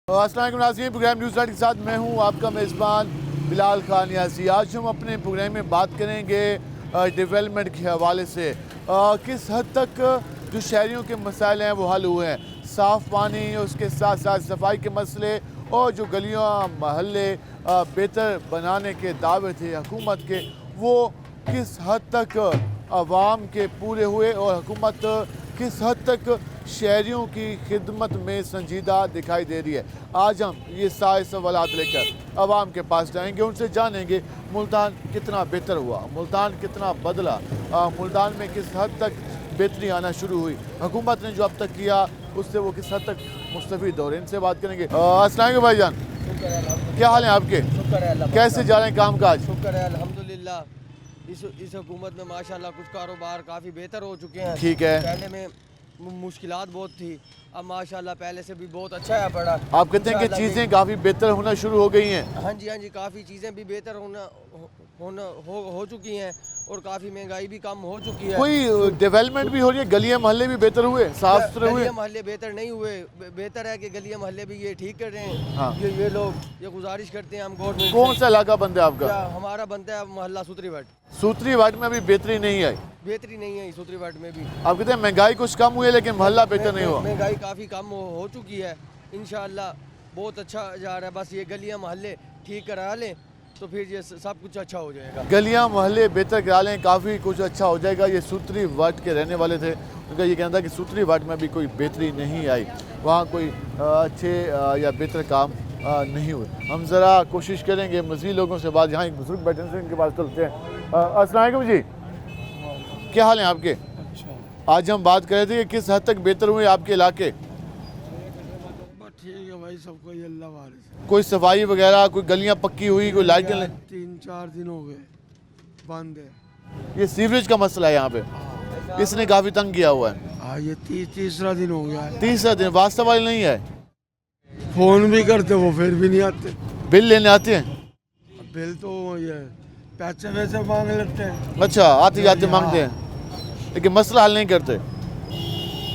अस्सलाम वालेकुम नाज़रीन, प्रोग्राम न्यूज़ लाइट के साथ मैं हूं आपका मेज़बान बिलाल खान यासी। आज हम अपने प्रोग्राम में बात करेंगे डेवलपमेंट के हवाले से किस हद तक जो शहरियों के मसाइल हैं वो हल हुए हैं। साफ़ पानी, उसके साथ साथ सफाई के मसले और जो गलियाँ महल्ले बेहतर बनाने के दावे थे हुकूमत के, वो किस हद तक आवाम के पूरे हुए और हुकूमत किस हद तक शहरियों की खिदमत में संजीदा दिखाई दे रही है। आज हम ये सारे सवालात लेकर आवाम के पास जाएंगे, उनसे जानेंगे मुल्तान कितना बेहतर हुआ, मुल्तान कितना बदला, मुल्तान में किस हद तक बेहतरी आना शुरू हुई, हुकूमत ने जो अब तक किया उससे वो किस हद तक मुस्तफ़ीद हो रहे हैं। इनसे बात करेंगे। अस्सलाम वालेकुम भाईजान, क्या हाल है आपके? कैसे जा रहे हैं काम काज? शुक्र है अल्हम्दुलिल्लाह। इस हुकूमत में माशाल्लाह कुछ कारोबार काफ़ी बेहतर हो चुके हैं। ठीक है। पहले में मुश्किलात बहुत थी, अब माशाल्लाह पहले से भी बहुत अच्छा है पड़ा। आप कहते हैं कि चीज़ें काफ़ी बेहतर होना शुरू हो गई हैं? हाँ जी, काफ़ी चीज़ें भी बेहतर हो चुकी हैं और काफ़ी महंगाई भी कम हो चुकी है। कोई डेवलपमेंट भी हो रही है, गलियाँ मोहल्ले भी बेहतर हुए, साफ सुथरे हुए? गलियाँ मोहल्ले बेहतर नहीं हुए, बेहतर है कि गलियाँ मोहल्ले भी ये ठीक कर रहे हैं। हाँ। ये लोग ये गुजारिश करते हैं हम गवर्नमेंट। कौन सा इलाका बनता है आपका? हमारा बनता है मोहल्ला सूत्रीवट। सूत्रीवाट में अभी बेहतरी नहीं आई? बेहतरी नहीं है सूत्रीवट में भी। आप कहते हैं महंगाई कुछ कम हुई है लेकिन मोहल्ला बेहतर नहीं हुआ? महंगाई काफ़ी कम हो चुकी है, इंशाअल्लाह बहुत अच्छा जा रहा है। बस ये गलियां मोहल्ले ठीक करा लें तो फिर ये सब कुछ अच्छा हो जाएगा। गलियां मोहल्ले बेहतर करा लें, काफ़ी कुछ अच्छा हो जाएगा। ये सूत्रीवाट के रहने वाले थे, उनका ये कहना था कि सूत्रीवाट में भी कोई बेहतरी नहीं आई, वहाँ कोई अच्छे या बेहतर काम नहीं हुए। हम ज़रा कोशिश करेंगे मज़ीद लोगों से बात, यहाँ एक बुजुर्ग बैठे हैं इनके पास चलते हैं। अस्सलाम वालेकुम जी, क्या हाल है आपके? अच्छा, आज हम बात कर रहे थे कि किस हद तक बेहतर हुए आपके इलाके। ठीक है भाई, सबको अल्लाह वारिस। कोई सफाई वगैरह, कोई गलियां पक्की हुई, कोई लाइटें? 3-4 दिन हो गए बंद है। ये सीवरेज का मसला है यहाँ पे, इसने काफ़ी तंग किया हुआ है। हाँ, ये तीसरा दिन हो गया है। तीसरा दिन वास्ता वाले नहीं है, फोन भी करते वो फिर भी नहीं आते। बिल लेने आते हैं? बिल तो ये पैसे वैसे मांग लेते हैं। अच्छा, आते जाते मांगते हैं लेकिन मसला हल नहीं करते।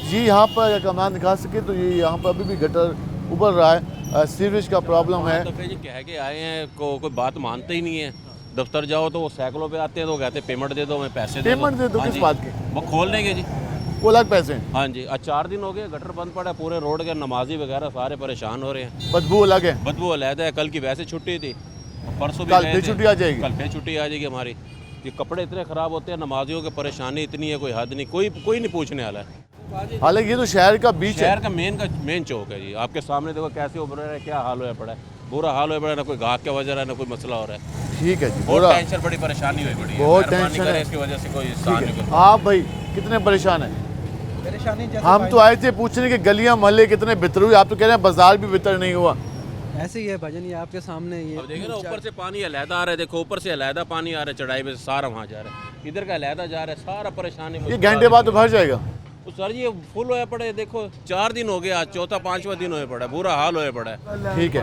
जी, यहाँ पर अगर कमान दिखा सके तो ये यहाँ पर अभी भी गटर उभर रहा है, सीवरेज का प्रॉब्लम है। तो फिर कह के आए हैं कोई बात मानते ही नहीं है। दफ्तर जाओ तो वो साइकिलों पे आते हैं, तो कहते हैं पेमेंट दे दो, मैं पैसे पेमेंट दे दो? हाँ किस जी, बात की? वो खोल देंगे जी। वो अलग पैसे हैं, हाँ जी, आज 4 दिन हो गए गटर बंद पड़ा है पूरे रोड के, नमाजी वगैरह सारे परेशान हो रहे हैं। बदबू अलग है। बदबू अलहदा है। कल की वैसे छुट्टी थी, परसों भी कल गए फिर थे। छुट्टी आ जाएगी? कल फिर छुट्टी आ जाएगी हमारी। ये कपड़े इतने ख़राब होते हैं, नमाजियों की परेशानी इतनी है, कोई हद नहीं, कोई नहीं पूछने वाला है। हालांकि ये तो शहर का बीच है। शहर का मेन चौक है जी, आपके सामने देखो कैसे उभर रहा है, क्या हाल हो पड़ा है, बुरा हाल हो पड़ा है, ना कोई गाहक का वजह है, ना कोई मसला हो रहा है। ठीक है जी, बहुत बुरा टेंशन, बड़ी परेशानी हुई पड़ी है। बहुत मेहरबानी टेंशन करें है। इसकी वजह से कोई ठीक इंसान है। नहीं। आप भाई कितने परेशान हैं? हम तो आए थे पूछने कि गलियां मोहल्ले कितने बेहतर हुए, आप तो कह रहे हैं बाजार भी बेहतर नहीं हुआ। ऐसे ही है भजन, ये आपके सामने ये। अब देखिए ना, ऊपर से पानी अलहदा आ रहा है, देखो ऊपर से अलहदा पानी आ रहा है, चढ़ाई पे से सारा वहाँ जा रहा है, इधर का अलहदा जा रहा है, सारा परेशानी। ये घंटे बाद तो भर जाएगा। तो सर जी, ये फुल होए पड़े, देखो 4 दिन हो गए, आज चौथा 5वां दिन होए पड़ा है, बुरा हाल होए पड़ा है। ठीक है।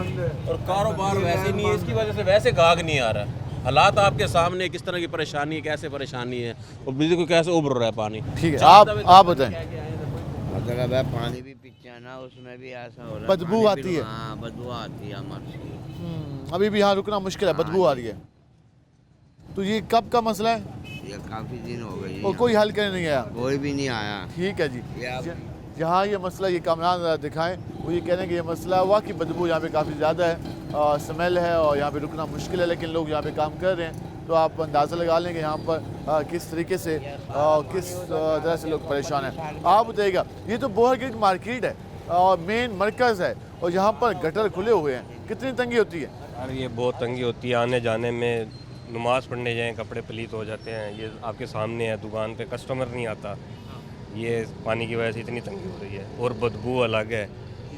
और कारोबार वैसे नहीं है, इसकी वजह से वैसे गाहक नहीं आ रहा है। हालात आपके सामने, किस तरह की परेशानी है, कैसे परेशानी है, और बिजली को कैसे उभर रहा है पानी। ठीक है, आप बताएं। मतलब है पानी भी पीछे है ना, उसमें भी ऐसा हो रहा है, बदबू पानी आती भी- है। हाँ, बदबू आती है हमारे। अभी भी यहाँ रुकना मुश्किल है, बदबू आ रही है। तो ये कब का मसला है ये काफी दिन हो गए और कोई हल करने नहीं आया? कोई भी नहीं आया। ठीक है जी। ये अब- जहाँ ये मसला, ये कामरान दिखाएं, वो ये कह रहे हैं कि ये मसला हुआ कि बदबू यहाँ पे काफ़ी ज़्यादा है, स्मेल है और यहाँ पे रुकना मुश्किल है, लेकिन लोग यहाँ पे काम कर रहे हैं। तो आप अंदाज़ा लगा लें कि यहाँ पर किस तरीके से किस तरह से लोग परेशान हैं। आप बताइएगा, ये तो बोहर गेट मार्केट है और मेन मरकज़ है, और यहाँ पर गटर खुले हुए हैं, कितनी तंगी होती है? अरे ये बहुत तंगी होती है, आने जाने में, नमाज़ पढ़ने जाएं कपड़े पलीत हो जाते हैं। ये आपके सामने है, दुकान पे कस्टमर नहीं आता, ये पानी की वजह से इतनी तंगी हो रही है, और बदबू अलग है,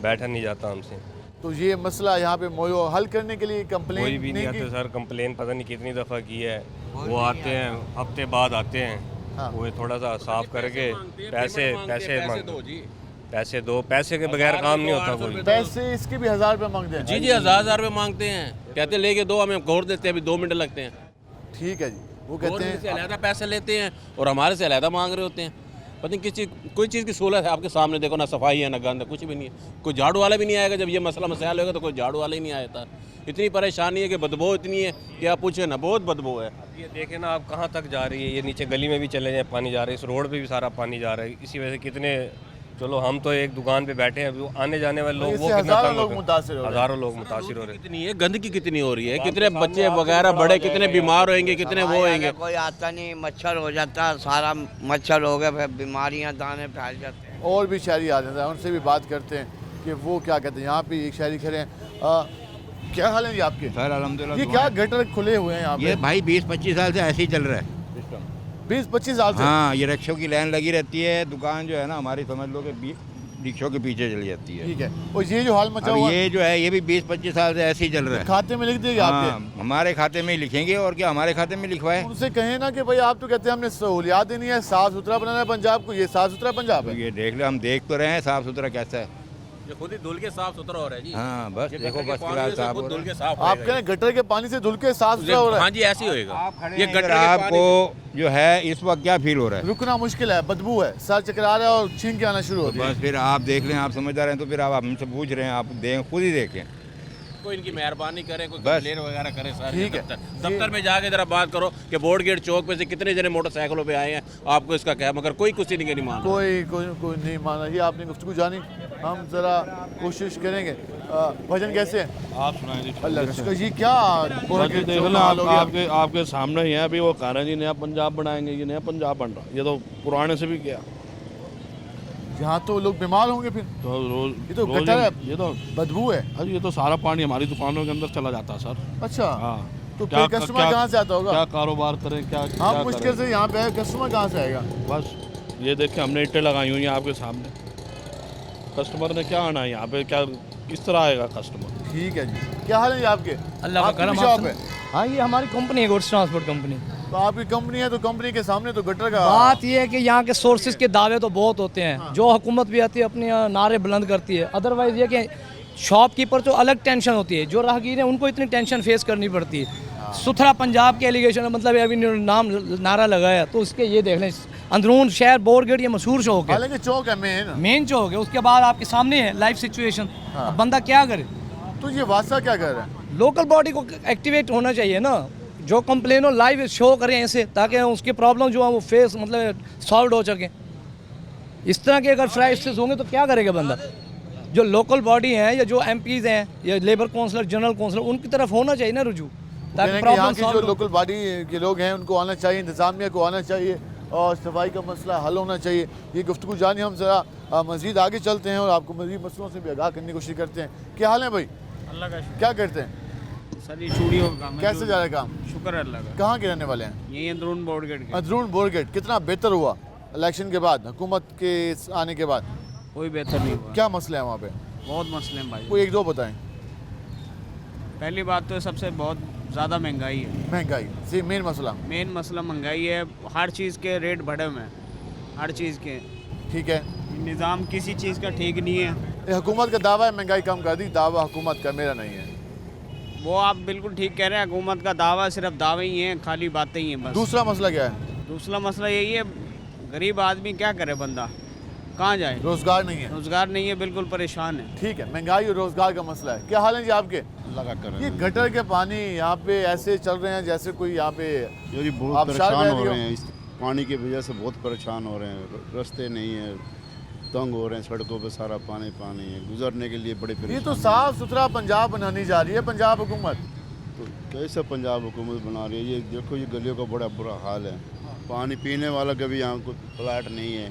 बैठा नहीं जाता हमसे। तो ये मसला यहाँ पे हल करने के लिए कंप्लेन कोई भी नहीं आते की? सर, कंप्लेन पता नहीं कितनी दफ़ा की है, वो आते हैं हफ्ते बाद आते हैं, हाँ। वो थोड़ा सा साफ करके पैसे पैसे दो, पैसे के हजार बगैर काम दो, नहीं होता 800 कोई। रुपये पैसे इसके भी 1000 रुपये मांगते हैं? जी जी, 1000 रुपये मांगते हैं, कहते लेके दो, हमें घोर देते हैं, अभी 2 मिनट लगते हैं। ठीक है जी, वो कहते गवर्नमेंट से हैं अलहदा पैसे लेते हैं और हमारे से अलहदा मांग रहे होते हैं। पता नहीं किसी कोई चीज़ की सहूलत है आपके सामने, देखो ना सफाई है ना गंद है, कुछ भी नहीं है। कोई झाड़ू वाला भी नहीं आएगा, जब ये मसला मसाइल होगा तो कोई झाड़ू वाला ही नहीं आया था। इतनी परेशानी है कि बदबू इतनी है कि आप पूछे ना, बहुत बदबू है। ये देखें ना आप कहाँ तक जा रही है, ये नीचे गली में भी चले जाए पानी जा रहा है, इस रोड पे भी सारा पानी जा रहा है। इसी वजह से कितने, चलो हम तो एक दुकान पे बैठे हैं, अभी आने जाने वाले लोग वो कितना तंग होते हैं, हज़ारों लोग मुतासिर हो रहे हैं। कितनी है गंदगी, कितनी हो रही है, कितने बच्चे वगैरह बड़े कितने बीमार होंगे, कितने वो होंगे। कोई आता नहीं, मच्छर हो जाता है, सारा मच्छर हो गया, फिर बीमारियां दाने फैल जाते हैं। और भी शहरी आ जाते हैं, उनसे भी बात करते हैं कि वो क्या कहते हैं। यहाँ पे एक शहरी खड़े हैं। क्या हाल है जी आपके? सर अल्हम्दुलिल्लाह। ये क्या गटर खुले हुए हैं यहाँ ये पे? भाई 20-25 साल से ऐसे ही चल रहा है। 20-25 साल से? हाँ, ये रिक्शों की लाइन लगी रहती है, दुकान जो है ना हमारी समझ लो कि रिक्शों के पीछे चली जाती है। ठीक है। और ये जो हाल मचा अब हुआ ये जो है ये भी 20-25 साल से ऐसे ही चल रहा है। खाते में लिख देगा आपके? हाँ, हमारे खाते में ही लिखेंगे, और क्या हमारे खाते में लिखवाए। उनसे कहें ना कि भाई आप तो कहते हैं हमने सहूलियात देनी है, साफ सुथरा बनाना है पंजाब को, ये साफ सुथरा पंजाब तो है? ये देख लो, हम देख तो रहे हैं साफ सुथरा कैसा है। ये खुद ही धुल के साफ सुथरा हो रहा है जी। हाँ बस ये देखो, गटर के बस पानी फिलहाल से साफ खुद हो धुल रहा के है। साफ आप होएगा कह रहे हैं गटर के पानी से धुल के साफ सुथरा हो रहा हाँ है? जी, ऐसे ही होएगा। ये गटर इधर के पानी आपको जो है इस वक्त क्या फील हो रहा है? रुकना मुश्किल है, बदबू है, सर चकरा रहा है और छींक के आना शुरू होती है। बस फिर आप देख लें, आप समझदार हैं तो फिर आप हमसे पूछ रहे हैं, आप खुद ही देखें। कोई इनकी मेहरबानी करे, कोई बस। कंप्लेन वगैरह करे सारे ठीक है। दफ्तर में जाके जरा बात करो कि बोर्ड गेट चौक पे से कितने जने मोटरसाइकिलों पे आए हैं, आपको इसका क्या, मगर कोई कुछ नहीं मान रहा। कोई नहीं माना। ये आपने गुफ्तगू जानी, हम जरा कोशिश करेंगे। भजन कैसे है? आप सुनाए जी। अल्लाह का शुक्र। ये क्या बाकी देख लो, आपके सामने ही है। अभी वो कह रहे हैं जी नया पंजाब बनाएंगे, ये नया पंजाब बन रहा, ये तो पुराने से भी गया। यहाँ तो लोग बीमार होंगे फिर। तो रोज ये तो रोज गटर है, ये तो बदबू है। हाँ जी, ये तो सारा पानी हमारी दुकानों के अंदर चला जाता है सर। अच्छा, हाँ, तो फिर कस्टमर कहाँ से आता होगा? क्या कारोबार करें, क्या हम मुश्किल से यहाँ पे है, कस्टमर कहाँ से आएगा? बस ये देखें, हमने ईंटें लगाई हुई हैं आपके सामने, कस्टमर ने क्या आना है यहाँ पे, क्या किस तरह आएगा कस्टमर? ठीक है जी। क्या हाल है जी आपके? अल्लाह का आपकी करम। भी शॉप है? हाँ, ये हमारी कंपनी है, गुड्स ट्रांसपोर्ट कंपनी। तो आपकी कंपनी है, तो कंपनी के सामने तो गटर का बात ये है कि यहाँ के सोर्सेज के दावे तो बहुत होते हैं, जो हुकूमत भी आती है अपने नारे बुलंद करती है। अदरवाइज ये कि शॉपकीपर तो अलग टेंशन होती है, जो राहगीर हैं उनको इतनी टेंशन फेस करनी पड़ती है। सुथरा पंजाब के एलिगेशन, मतलब अभी नाम नारा लगाया, तो उसके ये देख लें, अंदरून शहर बोर्ड गेट ये मशहूर चौक है, हालांकि चौक है मेन चौक है। उसके बाद आपके सामने है लाइफ सिचुएशन। अब बंदा क्या करे? तो ये वासा क्या कर रहा है? लोकल बॉडी को एक्टिवेट होना चाहिए ना, जो कंप्लेन हो लाइव शो करें ऐसे, ताकि उसकी प्रॉब्लम जो है वो फेस मतलब सॉल्व हो सके। इस तरह के अगर फ्राइसेस होंगे तो क्या करेगा बंदा? जो लोकल बॉडी है या जो एमपीज़ हैं या लेबर काउंसलर, जनरल काउंसलर, उनकी तरफ होना चाहिए ना रुजू, ताकि यहाँ प्रॉब्लम की जो लोकल बॉडी के लोग हैं उनको आना चाहिए, इंतजामिया को आना चाहिए और सफाई का मसला हल होना चाहिए। ये गुफ्तगू जानी, हम ज़रा मज़ीद आगे चलते हैं और आपको मज़ीद मसलों से भी आगाह करने की कोशिश करते हैं। क्या हाल है भाई? अल्लाह का क्या करते हैं? सर ये चूड़ियों का काम है। कैसे जा रहा है काम? शुक्र है अल्लाह का। कहाँ के रहने वाले हैं? यही अंदरून बोर्ड गेट के। अंदरून बोरगेट। कितना बेहतर हुआ इलेक्शन के बाद, हुकूमत के आने के बाद? कोई बेहतर नहीं हुआ। क्या मसले हैं वहाँ पे? बहुत मसले हैं भाई। कोई एक दो बताएं। पहली बात तो सबसे बहुत ज़्यादा महंगाई है। महंगाई सी मेन मसला। मेन मसला महंगाई है, हर चीज़ के रेट बढ़े हुए हैं, हर चीज़ के। ठीक है। निज़ाम किसी चीज़ का ठीक नहीं है। ये हुकूमत का दावा है महंगाई कम कर दी, दावा हुकूमत का, मेरा नहीं है। वो आप बिल्कुल ठीक कह रहे हैं, हुकूमत का दावा सिर्फ दावे ही हैं, खाली बातें ही हैं बस। दूसरा मसला क्या है? दूसरा मसला यही है, गरीब आदमी क्या करे, बंदा कहाँ जाए? रोजगार नहीं है। रोजगार नहीं है, बिल्कुल परेशान है। ठीक है, महंगाई और रोजगार का मसला है। क्या हाल है जी आपके? लगा कर ये गटर के पानी यहाँ पे ऐसे चल रहे हैं जैसे कोई यहाँ पे जी बहुत आप परेशान शायद हो रह रहे रही हैं, इस पानी की वजह से बहुत परेशान हो रहे हैं। रास्ते नहीं है, तंग हो रहे हैं, सड़कों पे सारा पानी पानी है, गुजरने के लिए बड़े ये परेशान तो साफ सुथरा पंजाब बनानी जा रही है पंजाब हुकूमत। तो कैसे पंजाब हुकूमत बना रही है? ये देखो, ये गलियों का बड़ा बुरा हाल है। पानी पीने वाला कभी यहाँ कोई प्लाट नहीं है,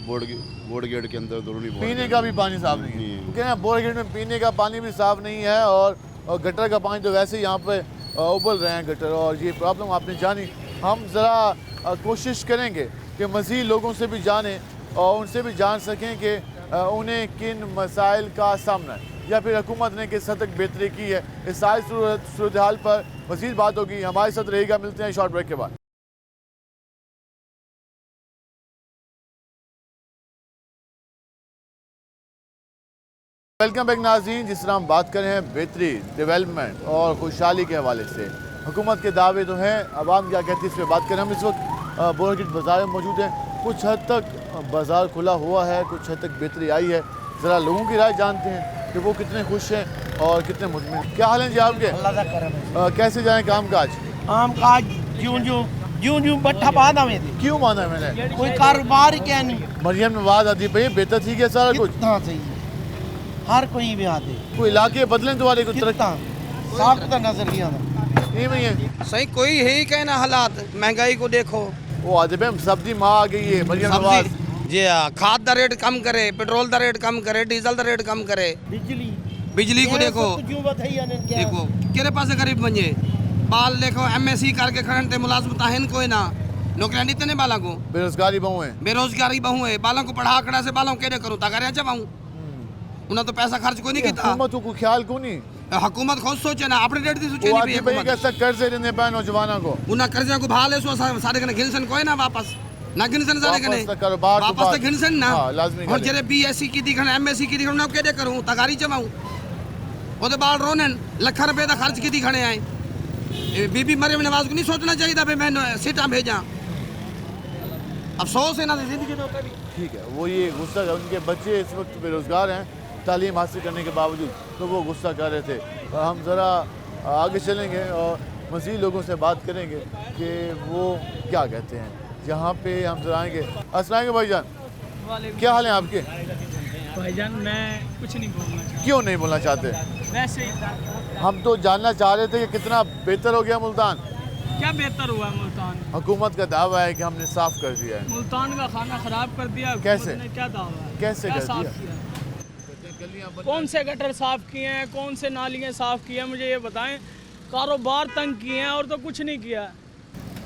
बोर्ड गेट के अंदर दोनों पीने का भी पानी साफ नहीं है। कह रहे हैं बोर्ड गेट में पीने का पानी भी साफ नहीं है और गटर का पानी तो वैसे ही यहाँ पे उबल रहे हैं गटर, और ये प्रॉब्लम आपने जानी। हम ज़रा कोशिश करेंगे कि मज़ीद लोगों से भी जानें और उनसे भी जान सकें कि उन्हें किन मसाइल का सामना है या फिर हुकूमत ने किस हद तक बेहतरी की है। इस सारी सूरत हाल पर मज़ीद बात होगी। हमारे साथ रहेगा, मिलते हैं शॉर्ट ब्रेक के बाद। वेलकम बैक नाज़रीन। जिस तरह हम बात कर रहे हैं बेहतरी, डेवलपमेंट और खुशहाली के हवाले से, हुकूमत के दावे तो हैं, आवाम क्या कहती है इस पर बात करें। हम इस वक्त बोरगेट बाज़ार में मौजूद हैं। कुछ हद तक बाज़ार खुला हुआ है, कुछ हद तक बेहतरी आई है। ज़रा लोगों की राय जानते हैं कि वो कितने खुश हैं और कितने मुतमिन। क्या हाल है जी आपके? कैसे जाएँ काम काज? आम काज जूं जूं बट्ठा बांधा में थी। क्यों माना मैंने? कोई कारोबार ही क्या नहीं। मरियम नवाज आती भाई बेहतर थी क्या सारा कुछ? कितना सही है, हर कोई भी आते कोई इलाके बदलें तुम्हारे कुछ कितना साफ तो नजर नहीं आता। नहीं भैया सही कोई है ही कहना हालात, महंगाई को देखो। वो आते भाई सब्जी माँ आ गई है मरियम नवाज। जी हाँ, खाद का रेट कम करे, पेट्रोल का रेट कम करे, डीजल का रेट कम करे, बिजली को देखो देखो केरे पास गरीब बने बाल देखो MSc करके खड़े थे मुलाजमत है कोई ना नौकरियां नहीं तेने बाला को बेरोजगारी बहु है, बेरोजगारी बहु है, बालों को पढ़ा खड़ा से बालों के करूँ ताकि जमाऊँ उन्हें तो पैसा खर्च कोई नहीं किया। हुकूमत को ख्याल क्यों नहीं? हुकूमत खुद सोचे ना अपने रेट की सोचे वो नहीं आती भाई कैसा कर्जे देने पाए नौजवानों को? उन्हें कर्जा को भाले सो सारे कने घिनसन कोई ना वापस ना घिनसन सारे कने वापस कारोबार वापस तो घिनसन ना लाजमी और जेरे BSc की दिखण MSc की दिखण ना केदे करूं तगारी जमाऊं ओदे बाल रोनन लाख रुपए दा खर्च की दिखणे आए। बीबी मरियम नवाज को नहीं सोचना चाहिए था मैं सीटा भेजा, अफसोस है ना जिंदगी में कभी। ठीक है, वो ये गुस्सा उनके बच्चे इस वक्त बेरोजगार हैं तालीम हासिल करने के बावजूद, तो वो गुस्सा कर रहे थे। हम ज़रा आगे चलेंगे और मज़ीद लोगों से बात करेंगे कि वो क्या कहते हैं। यहाँ पे हम जरा आएंगे। अस्सलाम वालेकुम भाईजान, क्या हाल है आपके? भाईजान मैं कुछ नहीं बोलना चाहता। क्यों नहीं बोलना चाहते? वैसे ही हम तो जानना चाह रहे थे कि कितना बेहतर हो गया मुल्तान। क्या बेहतर हुआ मुल्तान? हुकूमत का दावा है कि हमने साफ कर दिया है। मुल्तान का खाना खराब कर दिया। कैसे? क्या दावा है? कैसे कर साफ दिया? किया? कौन से गटर साफ किए हैं, कौन से नालियाँ साफ किए हैं, मुझे ये बताएं। कारोबार तंग किए हैं और तो कुछ नहीं किया,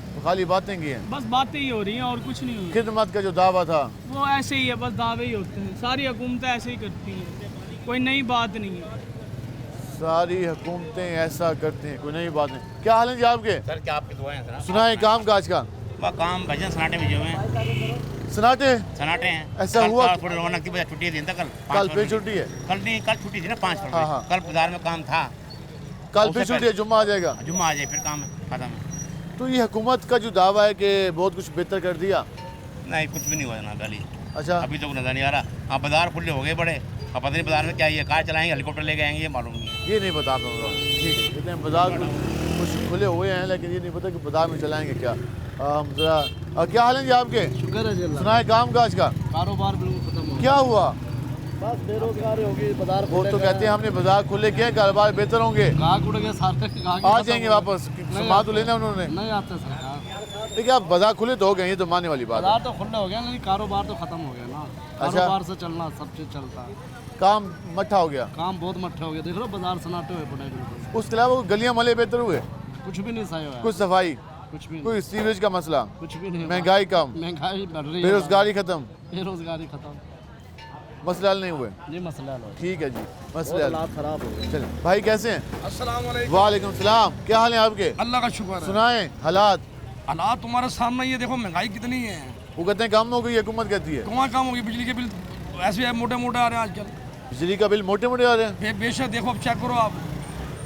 तो खाली बातें की हैं। बस बातें ही हो रही हैं और कुछ नहीं हो रही। खिदमत का जो दावा था वो ऐसे ही है, बस दावे ही होते हैं। सारी हुकूमतें ऐसे ही करती हैं, कोई नई बात नहीं है। सारी हुकूमतें ऐसा करती हैं, कोई नई बात नहीं। क्या हाल है जी आपके? सर क्या आपकी दुआएं हैं सर? सुनाए काम काज का? वह काम भजन सनाटे में जो हैं सनाटे हैं। ऐसा हुआ? थोड़ी रौनक की वजह छुट्टी दिन तक कल फिर छुट्टी है? कल नहीं, कल छुट्टी थी ना 5 हाँ, हाँ। कल बाजार में काम था, कल फिर छुट्टी है, जुम्मा आ जाएगा। जुम्मा आ जाए फिर काम खत्म है। तो ये हुकूमत का जो दावा है कि बहुत कुछ बेहतर कर दिया, नहीं कुछ भी नहीं हुआ ना गाली। अच्छा अभी तो नजर नहीं आ रहा। हाँ बाजार खुले हो गए बड़े, अब पता नहीं बाजार में क्या ये कार चलाएंगे हेलीकॉप्टर लेके आएंगे, ये मालूम नहीं है। ये नहीं पता आप लोगों को। ठीक है, कहते हैं बाजार कुछ खुले हुए हैं लेकिन ये नहीं पता कि बाजार में चलाएंगे क्या। हम जरा क्या हाल है जी आपके? शुक्र है जी। सुनाए काम काज का? कारोबार बिल्कुल खत्म हो क्या हुआ? बस बेरोजगारी होगी, बाजार वो तो कहते हैं हमने बाजार खुले किए, कारोबार बेहतर होंगे, गाहक उड़ गए सारे। आ जाएंगे वापस। सामान तो लेना उन्होंने नहीं आते सरकार। देखिए आप बाजार खुले तो हो गए, ये तो मानने वाली बात है। बाजार तो खुले हो गया लेकिन कारोबार तो खत्म हो गया ना। कारोबार से चलना सब चीज चलता है, काम मट्ठा हो गया, काम बहुत मट्ठे हो गया। देख लो बाजार सन्नाटे हुए पड़े बिल्कुल। उसके अलावा गलियां मले बेहतर हुए? कुछ भी नहीं सही हुआ, कुछ सफाई, कुछ भी कोई सीवेज का मसला, कुछ भी नहीं। महंगाई कम, महंगाई बढ़ रही है, बेरोजगारी खत्म, बेरोजगारी खत्म, मसले हल नहीं हुए। ये मसला है। ठीक है जी, मसले हल। हालात खराब हो गए। चलें भाई कैसे हैं? अस्सलाम वालेकुम। वालेकुम सलाम, क्या हाल है आपके? अल्लाह का शुक्र है। सुनाए हालात। हालात तुम्हारे सामने ये देखो, महंगाई कितनी है। वो कहते हैं कम हो गई, हुकूमत कहती है कहाँ कम होगी? बिजली के बिल ऐसे मोटे मोटे आ रहे हैं आजकल। बिजली का बिल मोटे मोटे आ रहे हैं। बेशक देखो, अब चेक करो आप।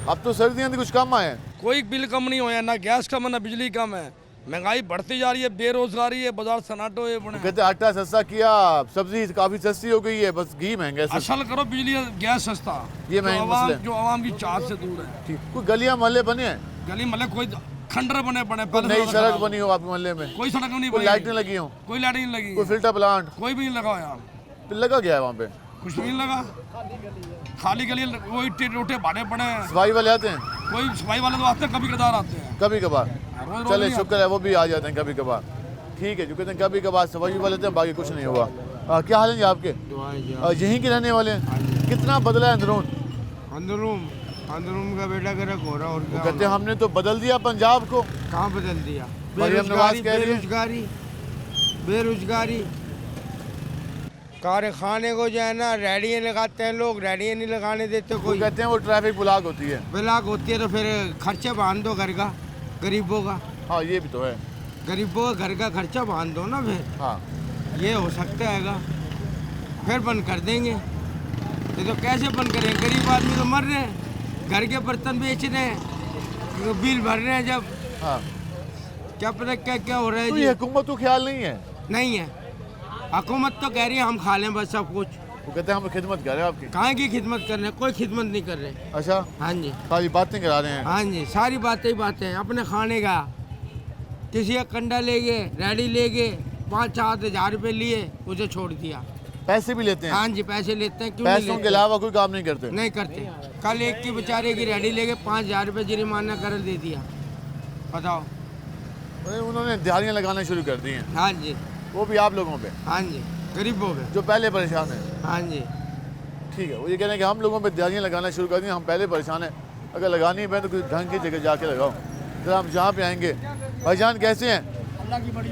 अब तो सर्दियाँ थी, कुछ कम आए हैं। कोई बिल कम नहीं होया, ना गैस कम है ना बिजली कम है। महंगाई बढ़ती जा रही है, बेरोजगारी है, बाजार सन्नाटे हुए पड़े। कहते हैं आटा सस्ता किया, सब्जी काफी सस्ती हो गई है, बस घी महंगा है। असल करो बिजली गैस सस्ता, ये महंगे मसले। जो आवाम की चाहत से दूर है। ठीक, कोई गलियां मोहल्ले बने हैं? गली मतलब कोई खंडर बने पड़े, नई सड़क बनी हो आपके मोहल्ले में? कोई सड़क नहीं कोई बनी, लाइटें लगी हो? कोई लाइट नहीं लगी, कोई फिल्टर प्लांट कोई भी नहीं लगा यार। फिर लगा गया है वहाँ पे? कुछ भी नहीं लगा, खाली गली, वो इट्टे रोटे भाड़े पड़े हैं। सफाई वाले आते हैं? कोई सफाई वाले तो आते हैं, कभी कदार आते हैं, कभी कभार। रोज चले नहीं शुक्र है वो भी आ जाते हैं कभी कभार। ठीक है, जो कहते हैं कभी कभार सफाई वाले थे, बाकी कुछ नहीं हुआ। क्या हाल है जी आपके? यहीं के रहने वाले हैं? कितना बदला है अंदरून? अंदरूम का बेटा गर्क हो रहा। और वो कहते हैं हमने तो बदल दिया पंजाब को। कहाँ बदल दिया? मरियम नवाज कह रही है। बेरोजगारी, बेरोजगारी। कारखाने को जो है ना रेडियाँ लगाते हैं लोग, रेडियाँ नहीं लगाने देते कोई। कहते हैं वो ट्रैफिक ब्लॉक होती है। ब्लॉक होती है तो फिर खर्चा बांध दो घर का, गरीबों का। हाँ ये भी तो है, गरीबों का घर का खर्चा बांध दो ना फिर। हाँ ये हो सकता है, फिर बंद कर देंगे। ये तो कैसे बंद करेंगे? गरीब आदमी तो मर रहे हैं, घर के बर्तन बेच रहे हैं, बिल भर रहे हैं जब। हाँ क्या पता क्या क्या हो रहा है तो जी। ये हुकूमत को ख्याल नहीं है? नहीं है, हुकूमत तो कह रही है हम खा लें बस सब कुछ। वो कहते हैं हम खिदमत कर रहे हैं आपकी। कहाँ की खिदमत कर रहे हैं, कोई खिदमत नहीं कर रहे। अच्छा, हाँ जी, सारी बातें करा रहे हैं। हाँ जी, सारी बातें ही बातें। अपने खाने का किसी का कंडा ले गए, रेडी ले गए, 5-7 हज़ार रुपये लिए, उसे छोड़ दिया। पैसे भी लेते हैं? हाँ जी, पैसे लेते हैं। क्यों नहीं पैसों लेते? के अलावा कोई काम नहीं करते? नहीं करते। कल एक की बेचारे की रेडी ले गए, 5,000 रुपये जुर्माना कर दे दिया। बताओ। उन्होंने दिहाड़ियाँ लगाना शुरू कर दी हैं। हाँ जी, वो भी आप लोगों पे? हाँ जी, गरीबों पे जो पहले परेशान है। हाँ जी, ठीक है, वो ये कह रहे हैं कि हम लोगों पे दिहाड़ियाँ लगाना शुरू कर दी, हम पहले परेशान हैं, अगर लगानी है तो कुछ ढंग की जगह जाके लगाओ। जरा हम जहाँ पे आएंगे। भाईजान कैसे हैं?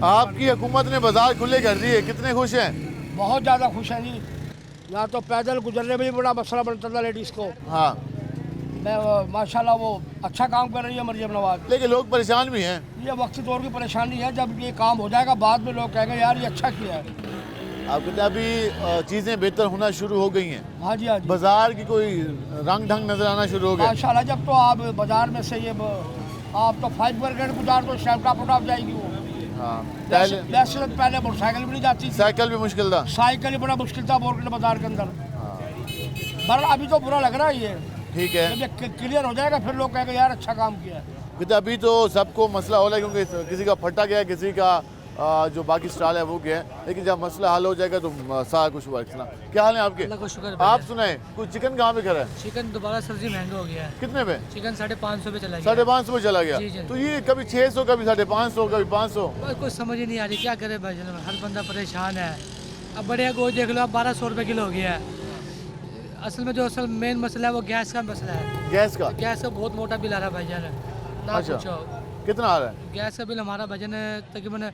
आपकी हुकूमत ने बाजार खुले कर दिए, कितने खुश हैं? बहुत ज़्यादा खुश हैं जी। यहाँ तो पैदल गुजरने में भी बड़ा मसला बनता था लेडीज़ को। हाँ, मैं माशाल्लाह वो अच्छा काम कर रही है मरियम नवाज। लेकिन लोग परेशान भी हैं। ये वक्ती दौर की परेशानी है, जब ये काम हो जाएगा बाद में लोग कहेंगे यार ये अच्छा किया है। आप कहते हैं अभी चीज़ें बेहतर होना शुरू हो गई हैं। हाँ जी, हाँ जी। बाजार की कोई रंग ढंग नजर आना शुरू हो गया माशाल्लाह। जब तो आप बाजार में से ये आप तो 5 ब्रिगेड गुजार तो शेल्फ टॉप उठाप जाएगी वो। हाँ, वैसे पहले मोटरसाइकिल भी नहीं जाती थी। साइकिल भी मुश्किल था। साइकिल ही बड़ा मुश्किल था बोरगढ़ बाजार के अंदर। बहरहाल अभी तो बुरा लग रहा है ये। ठीक है, जब ये क्लियर हो जाएगा फिर लोग कहेंगे यार अच्छा काम किया है। कहते अभी तो सबको मसला हो रहा है, क्योंकि किसी का फटा गया, किसी का जो बाकी स्टॉल है वो गया है, लेकिन जब मसला हल हो जाएगा तो सारा कुछ हुआ। क्या हाल है आपके? अल्लाह का शुक्र। आप सुनाए, कुछ चिकन कहाँ पे खड़ा है? चिकन दोबारा सब्जी महंगा हो गया है। कितने पे? चिकन 550 पे चला गया। 550 पे चला गया। जी, जी। तो ये कभी 600, कभी 550, कभी 500। बस कुछ समझ ही नहीं आ रही, क्या करे भाई जान, हर बंदा परेशान है। अब बढ़िया गोश्त देख लो, अब 1200 रुपये किलो हो गया है। असल में जो मेन मसला है वो गैस का मसला है। गैस का? गैस का बहुत मोटा बिल आ रहा है भाईजान, ना अच्छा, पूछो। कितना आ रहा है? गैस का बिल हमारा भजन तकरीबन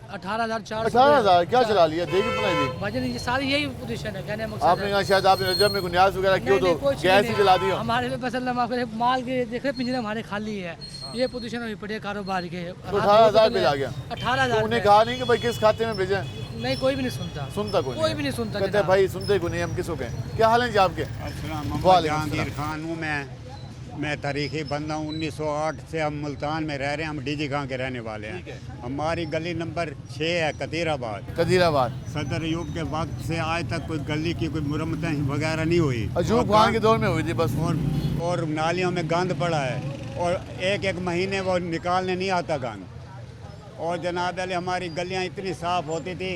18,400। 18,000 क्या चला लिया? देगी बनाई दी भजन, ये सारी यही पोजीशन है। कहने मकसद आपने कहा शायद आपने रजब में गुनियाज वगैरह क्यों तो गैस ही जला दिया। हमारे लिए पसंद माल के देख रहे पिंजरे हमारे खाली है, ये पोजीशन अभी पड़ी है कारोबार के। तो 18,000 बिल आ गया। 18,000। उन्हें कहा नहीं कि भाई किस खाते में भेजें? नहीं, कोई भी नहीं सुनता। सुनता कोई भी नहीं सुनता। कहते हैं भाई सुनते को नहीं, हम किसको कहें। क्या हाल है जी आपके? जहांगीर खान हूँ मैं तारीखी बंदा हूँ। 1908 से हम मुल्तान में रह रहे हैं। हम डीजी खां के रहने वाले हैं। हमारी गली नंबर 6 है, कदीराबाद। कदीराबाद सदर अयूब के वक्त से आज तक कोई गली की कोई मुरम्मतें वगैरह नहीं हुई। अयूब खान के दौर में हुई थी बस। और नालियों में गंद पड़ा है और एक महीने वो निकालने नहीं आता गंद। और जनाब अली हमारी गलियाँ इतनी साफ़ होती थी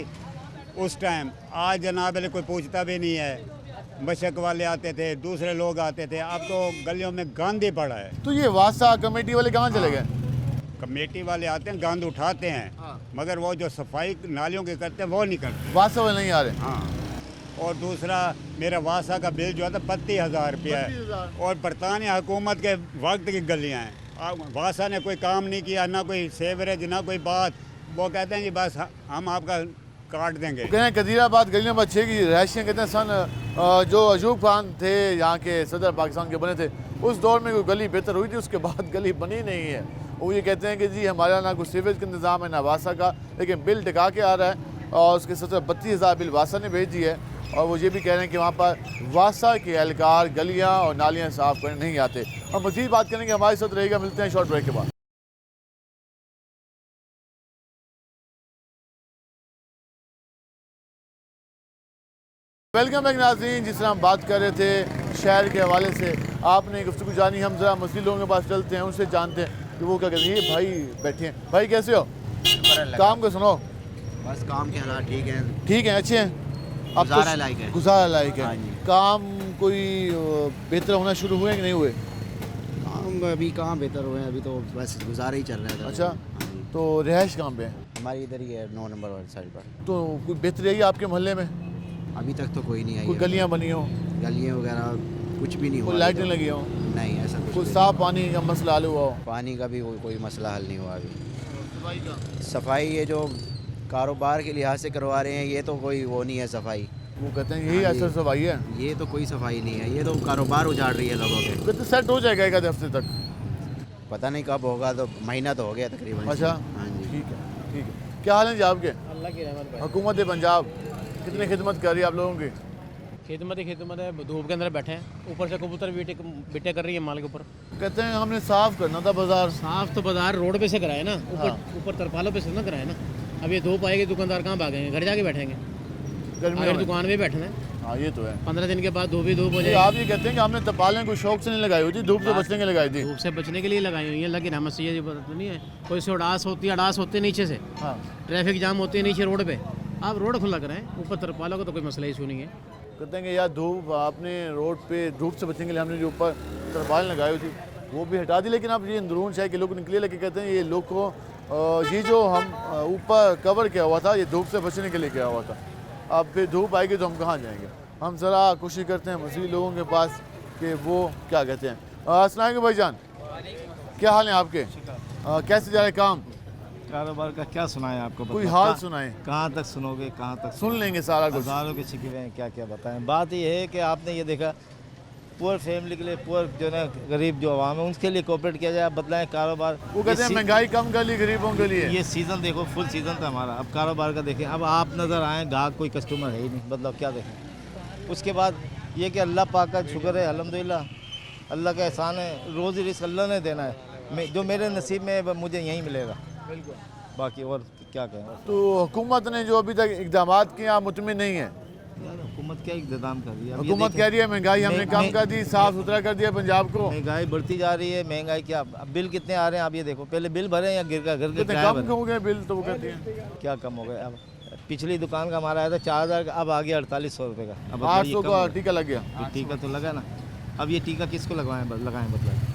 उस टाइम, आज जनाब अली कोई पूछता भी नहीं है। मशक वाले आते थे, दूसरे लोग आते थे, अब तो गलियों में गंद ही पड़ा है। तो ये वासा कमेटी वाले कहाँ चले गए? कमेटी वाले आते हैं, गंद उठाते हैं, मगर वो जो सफाई नालियों की करते हैं वो नहीं करते। वासा वाले नहीं आ रहे। हाँ। और दूसरा मेरा वासा का बिल जो है 32,000 रुपया है और बरतानिया हुकूमत के वक्त की गलियाँ हैं। वासा ने कोई काम नहीं किया, ना कोई सेवरेज, ना कोई बात। वो कहते हैं कि बस हम आपका काट देंगे। कहते हैं कदीराबाद गलियों में 6 की रहायशियाँ कहते हैं सन जो अयूब खान थे यहाँ के सदर पाकिस्तान के बने थे उस दौर में कोई गली बेहतर हुई थी, उसके बाद गली बनी नहीं है। वो ये कहते हैं कि जी हमारा ना कोई सीवेज का इंतज़ाम है ना वासा का, लेकिन बिल टिका के आ रहा है और उसके 32,000 बिल वासा ने भेज दी है। और वो ये भी कह रहे हैं कि वहाँ पर वासा के एहलकार गलियाँ और नालियाँ साफ़ करने नहीं आते। और मज़ीद बात करेंगे, हमारे साथ रहेगा। मिलते हैं शॉर्ट ब्रेक के बाद। वेलकम बैक नाज़रीन। जिस तरह हम बात कर रहे थे शहर के हवाले से, आपने गुफ्तगू जानी, हम ज़रा मस्जिद लोगों के पास चलते हैं, उनसे जानते हैं कि वो क्या कहते हैं। ये भाई बैठे हैं। भाई कैसे हो? काम को सुनो। बस काम के हालात ठीक हैं। ठीक है, अच्छे हैं। गुजारा लायक है। गुजारा लायक है। काम कोई बेहतर होना शुरू हुए कि नहीं हुए? काम अभी कहाँ बेहतर हुए हैं, अभी तो बस गुजारा ही चल रहा है। अच्छा, तो रिहाइश कहाँ पे है? हमारी इधर ही है 9 नंबर वाली साइड पर। तो कोई बेहतरी आई आपके मोहल्ले में? अभी तक तो कोई नहीं आई। कोई गलियाँ बनी हो? गलियाँ वगैरह कुछ भी नहीं हुआ। कोई लाइटें लगी हो? नहीं, ऐसा कुछ साफ पानी का मसला हल हुआ हो? पानी का भी कोई मसला हल नहीं हुआ अभी। सफाई ये जो कारोबार के लिहाज से करवा रहे हैं ये तो कोई वो नहीं है सफाई। वो कहते हैं यही असर सफाई है। ये तो कोई सफाई नहीं है, ये तो कारोबार उजाड़ रही है लोगों के। कहते सेट हो जाएगा 1 हफ्ते तक। पता नहीं कब होगा, तो महीना तो हो गया तकरीबन। अच्छा, हाँ जी, ठीक है, ठीक है। क्या हाल है जी आपके? अल्लाह की रहमत। हुकूमत पंजाब कितनी खिदमत कर रही है आप लोगों की? खिदमत ही खिदमत है, धूप के अंदर बैठे हैं, ऊपर से कबूतर बिटे कर रही है माल के ऊपर। कहते हैं हमने साफ करना था बाजार। साफ तो बाजार रोड पे से कराए ना, ऊपर तरपालों पे से ना कराए ना। अब ये धूप आएगी दुकानदार कहाँ भागेंगे, घर जाके बैठेंगे। गर्मी अगर दुकान में बैठना है, हाँ ये तो है। 15 दिन के बाद धूप ही धूप हो ये जाएगी। आप ये कहते हैं कि हमने तरपालें कोई शौक से नहीं लगाई हुई थी, धूप से बचने के लिए लगाई थी। धूप से बचने के लिए लगाई हुई है, लेकिन हमें से ये पता तो नहीं है, कोई से अड़ास होती है नीचे से, हाँ ट्रैफिक जाम होती है नीचे रोड पे, आप रोड खुला कराएं, ऊपर तरपालों का तो कोई मसला इशू नहीं है। कहते हैं कि यार धूप आपने रोड पे धूप से बचने के लिए हमने जो ऊपर तरपाल लगाई हुई थी वो भी हटा दी, लेकिन अब ये अंदरून शायद के लोग निकले, लेकिन कहते हैं ये लोग को ये जो हम ऊपर कवर किया हुआ था ये धूप से बचने के लिए किया हुआ था। अब फिर धूप आएगी तो हम कहाँ जाएंगे। हम ज़रा कोशिश करते हैं मज़ीद लोगों के पास कि वो क्या कहते हैं। अस्सलाम वालेकुम भाईजान, क्या हाल है आपके? कैसे जा रहे काम? कारोबार का क्या सुनाएं आपको? कोई हाल सुनाएं। कहाँ तक सुनोगे, कहाँ तक सुन लेंगे सारा कुछ। हज़ारों के शिकवे हैं, क्या क्या बताएं। बात ये है कि आपने ये देखा पुअर फैमिली के लिए, पुअर जो ना गरीब जो आवाम है उनके लिए कोऑपरेट किया जाए। आप बतलाएं कारोबार, वो कहते हैं महंगाई कम कर ली गरीबों के लिए। ये सीज़न देखो, फुल सीज़न था हमारा। अब कारोबार का देखें, अब आप नज़र आएँ, गाहक कोई कस्टमर है ही नहीं, मतलब क्या देखें। उसके बाद ये कि अल्लाह पाक का शुक्र है, अल्हम्दुलिल्लाह, अल्लाह का एहसान है, रोज़ी रिस्क अल्लाह ने देना है, जो मेरे नसीब में मुझे यहीं मिलेगा, बाकी और क्या कहें। तो हुकूमत ने जो अभी तक इकदाम किए आप मुतमिन नहीं है? हुकूमत क्या इक़्तिदाम कर रही है? हुकूमत कह रही है महंगाई हमने कम कर दी, साफ सुथरा कर दिया पंजाब को। महंगाई बढ़ती जा रही है। महंगाई क्या, अब बिल कितने आ रहे हैं आप ये देखो। पहले बिल भरे या गिर का घर के किराया कम हो गए बिल, तो वो कहती हैं क्या कम हो गए। अब पिछली दुकान का हमारा आया था 4000 का, अब आ गया 4800 रुपये का। अब 800 का टीका लग गया। टीका तो लगा ना। अब ये टीका किसको लगाएं मतलब?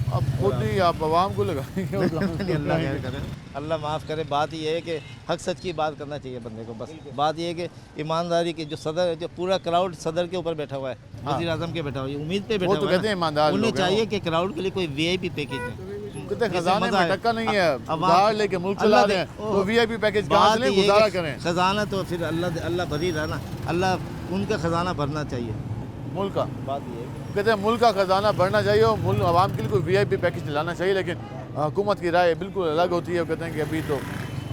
अब खुद ही आप आवाम को लगाएंगे। अल्लाह खैर करे, अल्लाह माफ़ करे। बात ये है कि हक सच की बात करना चाहिए बंदे को। बस बात ये है कि ईमानदारी की जो सदर, जो पूरा क्राउड सदर के ऊपर बैठा हुआ है, वज़ीर आज़म के बैठा हुआ है, उम्मीद पे बैठा हुआ है, कहते हैं ईमानदार उन्हें लोग चाहिए कि क्राउड के लिए कोई VIP पैकेज है। खजाने में टक्का नहीं है, उधार लेके मुल्क चला रहे हैं, तो VIP पैकेज कहाँ से लें, गुजारा करें। खजाना तो फिर अल्लाह भरी रहा ना, अल्लाह उनका खजाना भरना चाहिए मुल्क का। बात ये है, कहते हैं मुल्क का खजाना भरना चाहिए और मुल्क आवाम के लिए कोई VIP पैकेज दिलाना चाहिए, लेकिन हुकूमत की राय बिल्कुल अलग होती है। वो कहते हैं कि अभी तो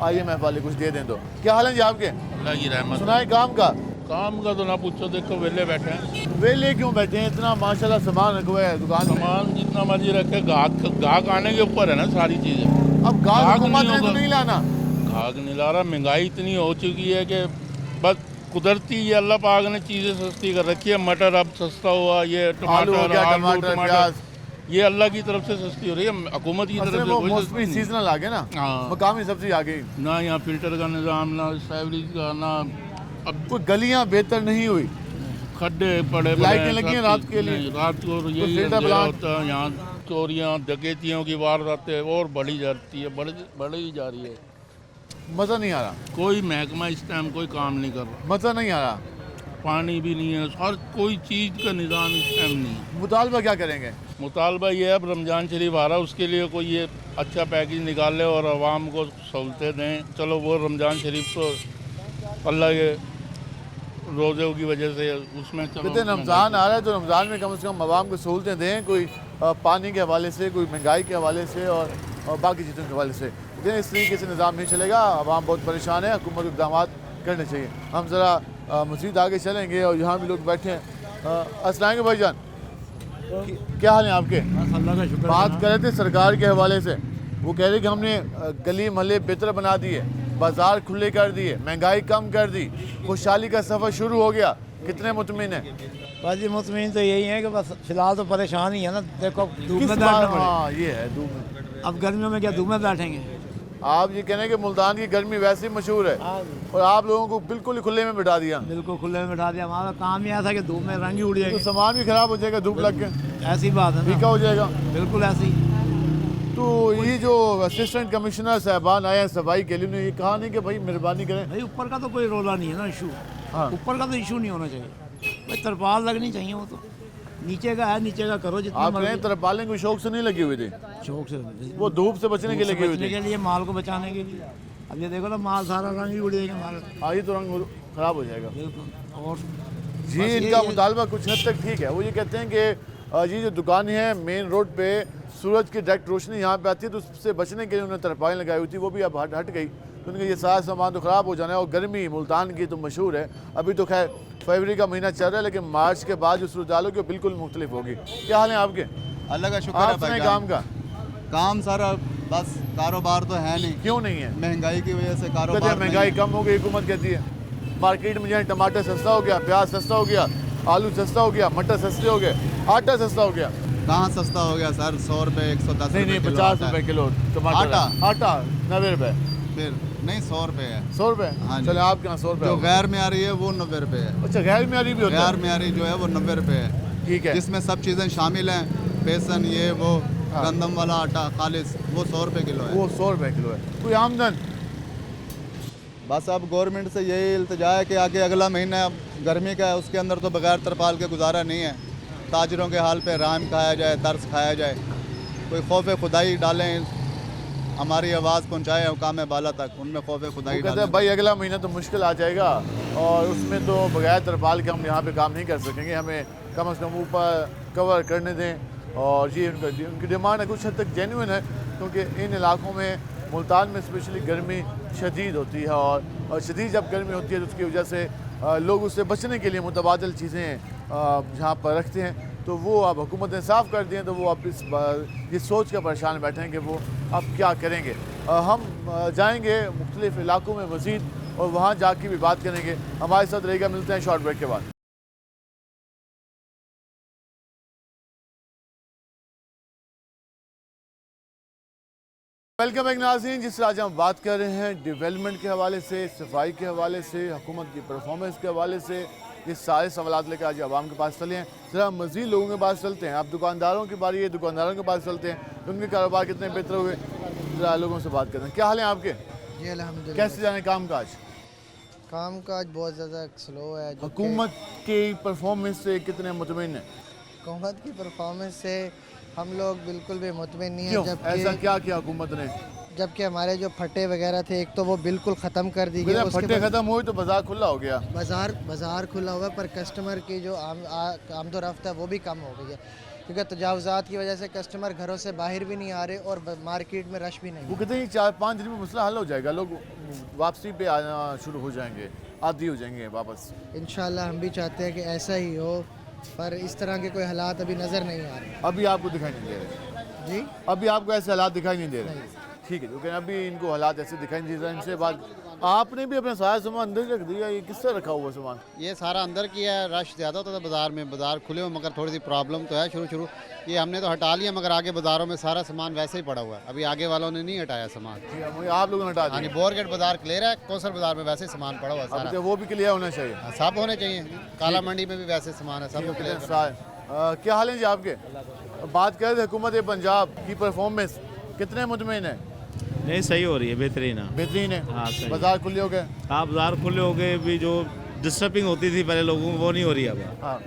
IMF वाले कुछ दे दें। तो क्या हाल है जी आपके? अल्लाह की रहमत। सुनाए काम का तो ना पूछो, देखो वेले बैठे हैं। वेले क्यों बैठे हैं? इतना माशाल्लाह सामान रखा हुआ है दुकान में। सामान जितना मर्जी रखे, गाहक आने के ऊपर है ना सारी चीज़ें। अब गाहक हुकूमत ने तो नहीं लाना, गाहक नहीं ला रहा। महंगाई इतनी हो चुकी है कि बस कुदरती ये अल्लाह पाक ने चीज़ें सस्ती कर रखी है। मटर अब सस्ता हुआ, ये टमाटर, आलू, ये अल्लाह की तरफ से सस्ती हो रही है, हुकूमत की तरफ से। मौसमी सीजनल आ गए ना, मकामी सब्जी आ गई ना। यहाँ फिल्टर का निज़ाम ना, सैवरेज का ना। अब कोई गलियाँ बेहतर नहीं हुई, खड्डे पड़े, लाइटें लगी हैं रात के लिए, रात को यही अंधेरा होता है। यहाँ चोरियाँ डकैतियों की वारदातें और बढ़ी जाती है, बढ़ी जा रही है। मज़ा नहीं आ रहा। कोई महकमा इस टाइम कोई काम नहीं कर रहा, मज़ा नहीं आ रहा। पानी भी नहीं है, हर कोई चीज़ का निज़ाम इस टाइम नहीं है। मुतालबा क्या करेंगे? मुतालबा ये है, अब रमज़ान शरीफ आ रहा है, उसके लिए कोई ये अच्छा पैकेज निकाले और आवाम को सहूलतें दें। चलो वो रमज़ान शरीफ तो अल्लाह के रोज़े की वजह से उसमें कहते रमज़ान आ रहा है तो रमज़ान में कम से कम आवाम को सहूलतें दें, कोई पानी के हवाले से, कोई महंगाई के हवाले से और बाकी चीज़ों के हवाले से। लेकिन इस तरीके से निज़ाम नहीं चलेगा, आवाम बहुत परेशान है, हुकूमत इक़दाम करने चाहिए। हम ज़रा मज़ीद आगे चलेंगे और यहाँ भी लोग बैठे हैं। अस्सलाम वालेकुम भाईजान, क्या हाल है आपके? अल्लाह का शुक्र। बात कर रहे थे सरकार के हवाले से, वो कह रहे कि हमने गली महल्ले बेहतर बना दिए, बाज़ार खुले कर दिए, महंगाई कम कर दी, खुशहाली का सफ़र शुरू हो गया। कितने मुतमिन है? बाजी मुतमिन तो यही है कि बस फिलहाल तो परेशान ही है ना। देखो धूप में बैठना हाँ ये है धूप में। अब गर्मियों में क्या धूप में बैठेंगे? आप ये कहने कि मुल्तान की गर्मी वैसे ही मशहूर है और आप लोगों को बिल्कुल ही खुले में बिठा दिया। बिल्कुल खुले में बिठा दिया। हमारा काम ही ऐसा कि धूप में रंग ही उड़ जाएगा, तो सामान भी खराब हो जाएगा धूप लग के। ऐसी बात है, फीका हो जाएगा। बिल्कुल ऐसी। तो ये जो असिस्टेंट कमिश्नर साहबान आए हैं सफाई के लिए, उन्होंने ये कहा नहीं कि भाई मेहरबानी करें? भाई ऊपर का तो कोई रोला नहीं है ना, इशू। हाँ ऊपर का तो इशू नहीं होना चाहिए भाई, तरपाल लगनी चाहिए। वो तो नीचे का है, नीचे का करो जितना। आप कहें तरपालें कोई शौक से नहीं लगी हुई थी? शौक से वो धूप से बचने के लिए लगी हुई थी, के लिए, माल को बचाने के लिए। अब ये देखो ना, माल सारा रंग ही उड़ जाएगा हमारा। हाँ ये तो रंग खराब हो जाएगा। और जी इनका मुतालबा कुछ हद तक ठीक है। वो ये कहते हैं कि जी जो दुकानें हैं मेन रोड पे, सूरज की डायरेक्ट रोशनी यहाँ पे आती है, तो उससे बचने के लिए उन्होंने तरपालें लगाई हुई थी, वो भी अब हट गई। तो उनका ये सारा सामान तो ख़राब हो जाना है। और गर्मी मुल्तान की तो मशहूर है। अभी तो खैर फरवरी का महीना चल रहा है, लेकिन मार्च के बाद जो सूरत हाल होगी बिल्कुल मुख्तलिफ होगी। क्या हाल है आपके? अल्लाह का शुक्र है भाई। काम का काम सारा बस कारोबार तो है नहीं। क्यों नहीं है? महंगाई की वजह से कारोबार महंगाई कम हो गई हुकूमत कहती है। मार्केट में जाए टमाटर सस्ता हो गया, प्याज सस्ता हो गया, आलू सस्ता हो गया, मटर सस्ते हो गए, आटा सस्ता हो गया। कहाँ सस्ता हो गया सर? 100 रुपये 110 नहीं 50 रुपए किलो टमाटर। आटा 90 रुपए। फिर नहीं 100 रुपये है। 100 रुपए? हाँ जी। चले आपके यहाँ 100 रुपए। जो गैर म्यारी है वो 90 रुपये है। अच्छा, गैर म्यारी भी होता है? गैर म्यारी जो है वो 90 रुपये है। ठीक है। जिसमें सब चीज़ें शामिल हैं, बेसन ये वो, गंदम वाला आटा खालिस, वो 100 रुपये किलो है। वो 100 रुपए किलो है। कोई आमदन? बस अब गवर्नमेंट से यही इल्तिजा है कि आगे अगला महीना गर्मी का है, उसके अंदर तो बगैर तरपाल के गुजारा नहीं है। ताजरों के हाल पे रहम खाया जाए, तरस खाया जाए, कोई खौफ खुदाई डालें, हमारी आवाज़ पहुँचाएँ हुकाम बाला तक, उनमें खौफ खुदाई डालें। भाई अगला महीना तो मुश्किल आ जाएगा और उसमें तो बगैर तरपाल के हम यहाँ पे काम नहीं कर सकेंगे, हमें कम से कम ऊपर कवर करने दें। और ये उनकी डिमांड है, कुछ हद तक जेन्युइन है, क्योंकि इन इलाकों में मुल्तान में स्पेशली गर्मी शदीद होती है और शदीद जब गर्मी होती है तो उसकी वजह से लोग उससे बचने के लिए मुतबादल चीज़ें यहाँ पर रखते हैं। तो वो अब हुकूमत ने साफ़ कर दिए, तो वो अब ये सोच कर परेशान बैठे हैं कि वो अब क्या करेंगे। हम जाएंगे मुख्तलिफ़ इलाकों में मज़ीद और वहाँ जाके भी बात करेंगे। हमारे साथ रहेगा, मिलते हैं शॉर्ट ब्रेक के बाद। वेलकम बैक नाज़रीन। जिस आज हम बात कर रहे हैं डेवलपमेंट के हवाले से, सफाई के हवाले से, हुकूमत की परफॉर्मेंस के हवाले से, ये सारे सवाल लेकर आज आवाम के पास चले हैं। ज़रा मज़ीद लोगों के पास चलते हैं। अब दुकानदारों की बारी है, दुकानदारों के पास चलते हैं, उनके कारोबार कितने बेहतर हुए, ज़रा लोगों से बात करते हैं। क्या हाल है आपके? जी अल्हम्दुलिल्लाह। कैसे जाने काम काज? काम काज बहुत ज़्यादा स्लो है। हुकूमत की परफॉर्मेंस से कितने मुतमईन हैं? हुकूमत की परफॉर्मेंस से हम लोग बिल्कुल भी मुतमईन नहीं क्यों? है। ऐसा क्या किया हुकूमत ने? जबकि हमारे जो फटे वगैरह थे, एक तो वो बिल्कुल ख़त्म कर दी गई। फटे ख़त्म हुए तो बाजार खुला हो गया। बाजार खुला हुआ, पर कस्टमर की जो आमदोरफ्त है वो भी कम हो गई है, क्योंकि तजावुज़ात की वजह से कस्टमर घरों से बाहर भी नहीं आ रहे और मार्केट में रश भी नहीं। वो कहते हैं 4-5 दिन में मसला हल हो जाएगा, लोग वापसी पे आना शुरू हो जाएंगे, आदी हो जाएंगे वापस। इंशाल्लाह हम भी चाहते हैं कि ऐसा ही हो, पर इस तरह के कोई हालात अभी नज़र नहीं आ रहे। अभी आपको दिखाई नहीं दे रहे? जी अभी आपको ऐसे हालात दिखाई नहीं दे रहे? ठीक है, क्योंकि अभी इनको हालात ऐसे दिखाई नहीं दे रहे। इनसे बात, आपने भी अपना सारा सामान अंदर रख दिया, ये किस तरह रखा हुआ सामान? ये सारा अंदर किया है। रश ज़्यादा होता था बाज़ार में, बाज़ार खुले हुए, मगर थोड़ी सी प्रॉब्लम तो है शुरू ये हमने तो हटा लिया, मगर आगे बाज़ारों में सारा सामान वैसे ही पड़ा हुआ है। अभी आगे वालों ने नहीं हटाया सामान। आप लोगों ने हटा दिया? हाँ जी, बोरगेट बाज़ार क्लियर है, कौसर बाज़ार में वैसे सामान पड़ा हुआ है सारा। वो भी क्लियर होना चाहिए? सब होने चाहिए। काला मंडी में भी वैसे सामान है, सब क्लियर। क्या हाल है जी आपके? बात कर रहे थे हुकूमत पंजाब की परफॉर्मेंस, कितने मुतमईन है? नहीं, सही हो रही है, बेहतरीन है। बेहतरीन है? हाँ सही। बाजार खुले हो गए? हाँ बाजार खुले हो गए, भी जो डिस्टर्बिंग होती थी पहले लोगों को वो नहीं हो रही अब। हाँ।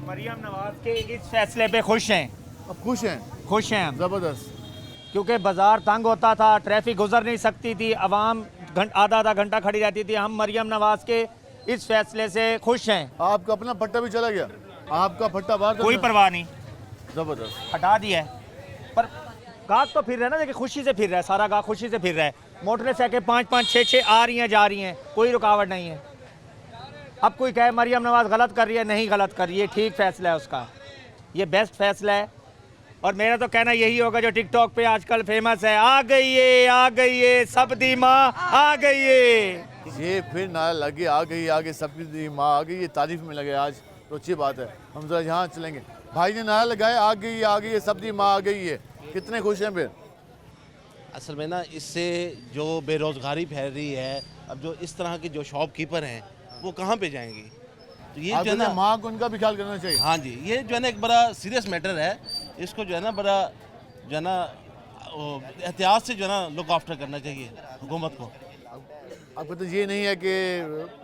मरियम नवाज के इस फैसले पे खुश हैं। अब खुश हैं? खुश हैं हम। ज़बरदस्त। क्योंकि बाजार तंग होता था, ट्रैफिक गुजर नहीं सकती थी, आवाम आधा घंटा खड़ी रहती थी। हम मरियम नवाज के इस फैसले से खुश हैं। आपका अपना फट्टा भी चला गया? आपका फट्टा बाहर? कोई परवाह नहीं, ज़बरदस्त, हटा दिया है। पर गाहक तो फिर रहा है ना, देखिए खुशी से फिर रहा है, सारा गाहक खुशी से फिर रहा है। मोटरसाइकिल 5-5, 6-6 आ रही हैं, जा रही हैं, कोई रुकावट नहीं है। अब कोई कहे मरियम नवाज गलत कर रही है, नहीं गलत कर रही है, ठीक फैसला है उसका, ये बेस्ट फैसला है। और मेरा तो कहना यही होगा जो टिकटॉक पे आजकल फेमस है, आ गई है सब दी माँ आ गई है। ये फिर नारा लगे, आ गई सबकी दी माँ आ गई, ये तारीफ में लगे आज, तो अच्छी बात है। हम जरा यहाँ चलेंगे। भाई ने नारा लगाया, आ गई है सब दी माँ आ गई है, कितने खुश हैं फिर? असल में ना इससे जो बेरोज़गारी फैल रही है, अब जो इस तरह के जो शॉपकीपर हैं वो कहाँ पे जाएंगे? तो ये जो है ना, माँ को उनका भी ख्याल करना चाहिए। हाँ जी, ये जो है ना एक बड़ा सीरियस मैटर है, इसको जो है ना बड़ा जो है ना एहतियात से जो है ना लुक आफ्टर करना चाहिए हुकूमत को। आपको तो ये नहीं है कि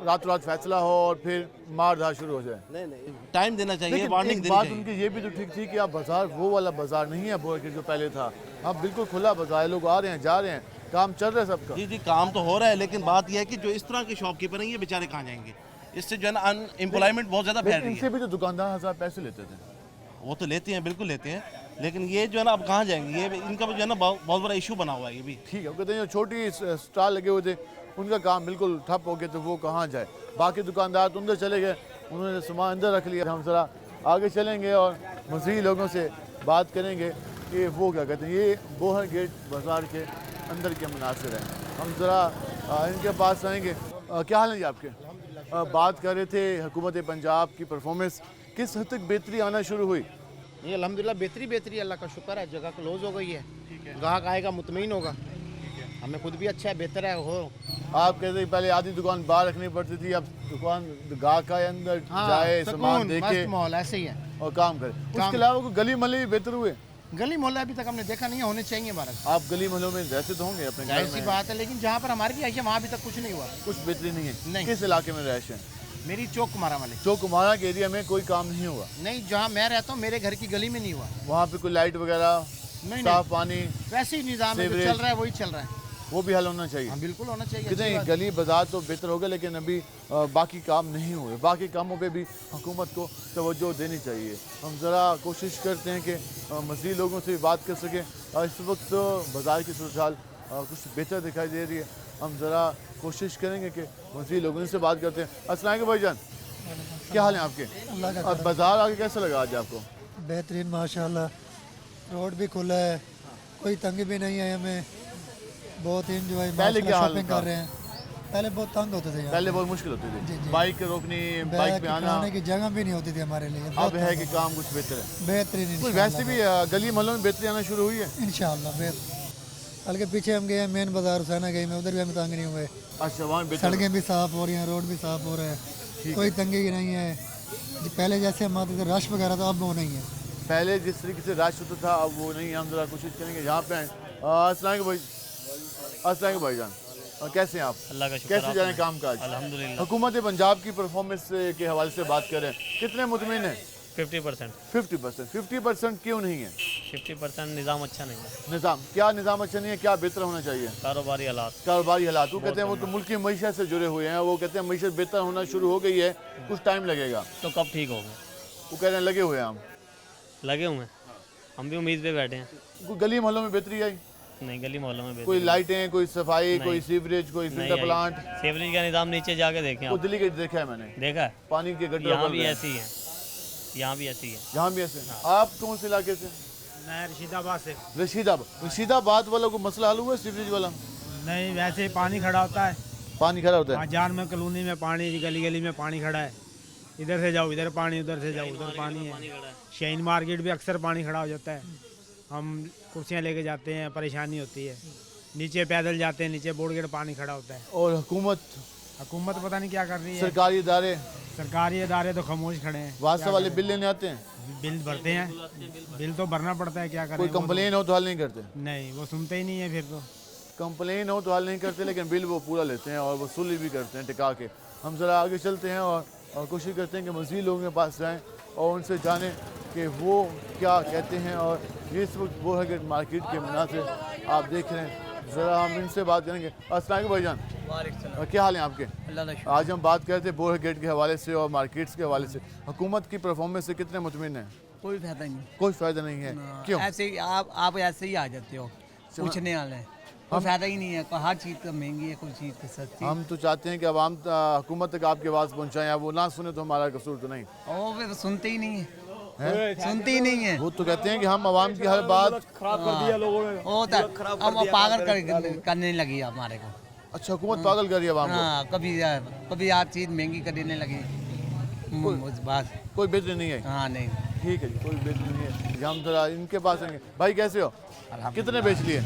रात रात फैसला हो और फिर मार धार शुरू हो जाए? नहीं, टाइम देना चाहिए, वार्निंग देनी बात चाहिए। उनकी ये भी तो ठीक थी कि आप बाजार वो वाला बाजार नहीं है बोरगेट जो पहले था, अब बिल्कुल खुला बाजार है, लोग आ रहे हैं जा रहे हैं, काम चल रहा है सबका। जी काम तो हो रहा है, लेकिन बात यह है कि जो इस तरह के शॉपकीपर हैं ये बेचारे कहाँ जाएंगे? इससे जो है ना अनएम्प्लॉयमेंट बहुत ज़्यादा फैल रही है। इनसे भी तो दुकानदार 1000 पैसे लेते थे। वो तो लेते हैं, बिल्कुल लेते हैं, लेकिन ये जो है ना अब कहाँ जाएंगे? ये इनका जो है ना बहुत बड़ा इशू बना हुआ है ये भी। ठीक है, वो कहते हैं जो छोटी स्टॉल लगे हुए थे उनका काम बिल्कुल ठप हो गया, तो वो कहाँ जाए? बाकी दुकानदार तो अंदर चले गए, उन्होंने सामान अंदर रख लिया। हम ज़रा आगे चलेंगे और मज़ीद लोगों से बात करेंगे कि वो क्या कहते हैं। ये बोहर गेट बाज़ार के अंदर के मनासिर हैं, हम ज़रा इनके पास आएंगे। क्या हाल है जी आपके? बात कर रहे थे हुकूमत पंजाब की परफॉर्मेंस किस हद तक बेहतरी आना शुरू हुई? ये अल्हम्दुलिल्लाह बेहतरी अल्लाह का शुक्र है, जगह क्लोज हो गई है, ग्राहक आएगा मुतमईन होगा, हमें खुद भी अच्छा है, बेहतर है हो। आप कहते हैं पहले आधी दुकान बाहर रखनी पड़ती थी, अब दुकान ग्राहक का अंदर जाए, सामान देखे, माहौल ऐसे ही है और काम करे। उसके अलावा कोई गली मोहल्ले भी बेहतर हुए? गली मोहल्ला अभी तक हमने देखा नहीं है, होने चाहिए हमारा। आप गली मोहल्लों में रहते तो होंगे अपने जाहिर सी बात है, लेकिन जहाँ पर हमारी रिहाइश है वहाँ अभी तक कुछ नहीं हुआ, कुछ बेहतरी नहीं है। नहीं। किस इलाके में रहायश है? मेरी चौक कुमारा वाले, चौक कुमारा के एरिया में कोई काम नहीं हुआ? नहीं, जहाँ मैं रहता हूँ मेरे घर की गली में नहीं हुआ। वहाँ पे कोई लाइट वगैरह, साफ पानी, वैसे ही निज़ाम है, जो चल रहा है वही चल रहा है, वो भी हल होना चाहिए। हाँ बिल्कुल होना चाहिए। कितने गली बाजार तो बेहतर हो गए, लेकिन अभी बाकी काम नहीं हुए। बाकी कामों पे भी हुकूमत को तवज्जो देनी चाहिए। हम ज़रा कोशिश करते हैं कि मज़ीद लोगों से बात कर सकें। इस वक्त बाज़ार की सूरत हाल कुछ बेहतर दिखाई दे रही है। हम ज़रा कोशिश करेंगे कि मज़ीद लोगों से बात करते हैं। अस्सलाम वालेकुम भाईजान, क्या हाल है आपके? और बाज़ार आके कैसा लगा आज आपको? बेहतरीन माशाल्लाह, रोड भी खुला है, कोई तंगी भी नहीं है, हमें बहुत ही इंजॉय शॉपिंग कर रहे हैं। पहले बहुत तंग होते थे, पहले बहुत मुश्किल होती थी, बाइक रोकनी, बाइक पे आना की जगह भी नहीं होती थी हमारे लिए। अब है कि काम कुछ बेहतर है, बेहतरीन। कुछ वैसे भी गली मोहल्लों में बेहतरी आना शुरू हुई है इंशाल्लाह। बल्कि पीछे हम गए हैं मेन बाजार हुसैना गई में, उधर भी हमें तंग नहीं हुए। अच्छा, वहाँ सड़कें भी साफ हो रही हैं, रोड भी साफ हो रहा है, कोई तंगी नहीं है। पहले जैसे हम आते थे रश वगैरह था, अब वो नहीं है। पहले जिस तरीके से रश होता था अब वो नहीं है। हम जरा कोशिश करेंगे यहाँ पे आए। अस्सलाम भाईजान, कैसे हैं आप? अल्लाह का शुक्र। कैसे जा रहे हैं काम काज? अल्हम्दुलिल्लाह। हुकूमत पंजाब की परफॉर्मेंस के हवाले से बात करें, कितने मुतमिन हैं? 50%। 50%। 50% क्यों नहीं है? 50% निज़ाम अच्छा नहीं है। निज़ाम क्या निज़ाम अच्छा नहीं है? क्या बेहतर होना चाहिए? कारोबारी हालात। कारोबारी हालात, वो कहते हैं वो तो मुल्क की मईशत से जुड़े हुए हैं, वो कहते हैं मईशत बेहतर होना शुरू हो गई है, कुछ टाइम लगेगा। तो कब ठीक होगा? वो कह रहे हैं लगे हुए हैं हम। लगे हुए हैं, हम भी उम्मीद पे बैठे हैं। कोई गली मोहल्लों में बेहतरी आई? नहीं, गली मोहल्लों में कोई लाइटें, कोई सफाई, कोई सीवरेज, कोई फिल्टर प्लांट? सीवरेज का निज़ाम नीचे जाके देखें आप। दिल्ली के देखा है मैंने, देखा है, पानी के गड्ढे यहाँ भी ऐसी है, यहाँ भी ऐसी है। यहाँ भी ऐसे। आप कौन से इलाके से? मैं रशीदाबाद से। रशीदाबाद वाला को मसला हल हुआ सीवरेज वाला? नहीं, वैसे पानी खड़ा होता है, पानी खड़ा होता है जान में कॉलोनी में पानी, गली गली में पानी खड़ा है, इधर से जाओ इधर पानी, उधर से जाओ उधर पानी है। शाहीन मार्केट भी अक्सर पानी खड़ा हो जाता है, हम कुर्सियाँ लेके जाते हैं, परेशानी होती है। नीचे पैदल जाते हैं, नीचे बोर्ड गेट पानी खड़ा होता है। और हुकूमत पता नहीं क्या कर रही है। सरकारी इदारे तो खामोश खड़े हैं। वास्ता वाले बिल लेने आते हैं, बिल भरते हैं, बिल तो भरना पड़ता है, क्या करें। कोई कंप्लेन हो तो हल नहीं करते? नहीं, वो सुनते ही नहीं है। फिर तो कंप्लेन हो तो हल नहीं करते, लेकिन बिल वो पूरा लेते हैं और वसूली भी करते हैं टिका के। हम ज़रा आगे चलते हैं और कोशिश करते हैं कि मज़ीद लोगों के पास जाएँ और उनसे जानें कि वो क्या कहते हैं। और ये इस वक्त बोरगेट मार्केट के मुनासिब आप देख रहे हैं, ज़रा हम इनसे बात करेंगे। अस्सलाम भाईजान, क्या हाल है आपके? आज हम बात करते हैं बोरगेट के हवाले से और मार्केट्स के हवाले से। हुकूमत की परफॉर्मेंस से कितने मुतमिन हैं? कोई फायदा नहीं। कोई फ़ायदा नहीं है। क्यों? ऐसे ही आप ऐसे ही आ जाते हो पूछने वाले, कोई फायदा ही नहीं है। हर चीज़ का महंगी है, कोई चीज़ की सस्ती। हम तो चाहते हैं कि आवाम हुकूमत तक आपकी आवाज़ पहुँचाएं, अब वो ना सुने तो हमारा कसूर तो नहीं। वो फिर सुनते ही नहीं है, सुनती ही नहीं है। वो तो कहते हैं कि हम आवाम की हर बात खराब कर दिया लोगों ने, वो पागल करने लगी हमारे को। अच्छा, हुकूमत पागल कर रही है आवाम को? हाँ, कभी हर चीज़ महंगी कर देने लगी, बस कोई बेहतरी नहीं है। हाँ नहीं, ठीक है जी, कोई बेहतरी नहीं है। हम जरा इनके पास आएंगे। भाई कैसे हो? कितने बेच लिए?